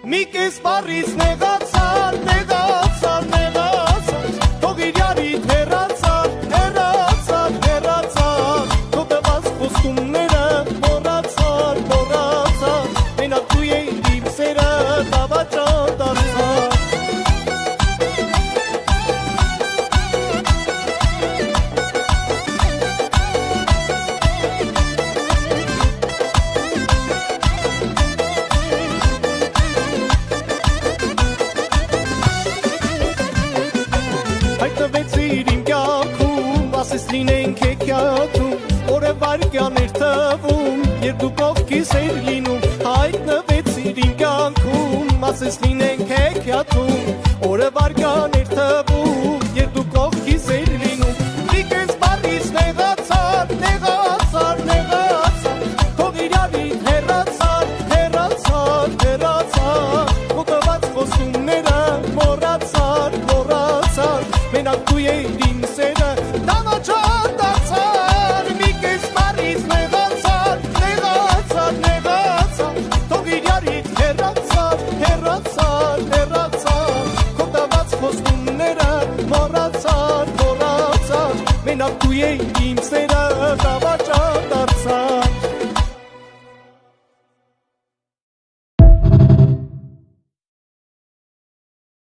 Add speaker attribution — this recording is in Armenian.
Speaker 1: Մի կես բարից նեղացար, նեղացար, նեղացար, թող իրարիդ հեռացար, հեռացար, հեռացար, քո տված խոստումները մոռացար, մոռացար, մենակ դու էիր իմ սերը դավաճան դարձար։ Հայտնվեցիր իմ կյանքում, ասես լինենք հեքիաթում, օրը վայրկյան էր թվում, երբ դու կողքիս էիր լինում։ Հայտնվեցիր իմ կյանքում, ասես լինենք հեքիաթում, օրը վայրկյան էր թվում, երբ դու կողքիս էիր լինում։ Մի կես բարից նեղացար, նեղացար, նեղացար, թող իրարիդ հեռացար, հեռացար, հեռացար, քո տված խոստումները մոռացար, մոռացար, մենակ դու էիր իմ սերը դավաճան դարձար։ Մի կես բարից նեղացար, նեղացար, նեղացար, թող իրարիդ հեռացար, հեռացար, հեռացար, քո տված խոստումները մոռացար, մոռացար, մենակ դու էիր իմ սերը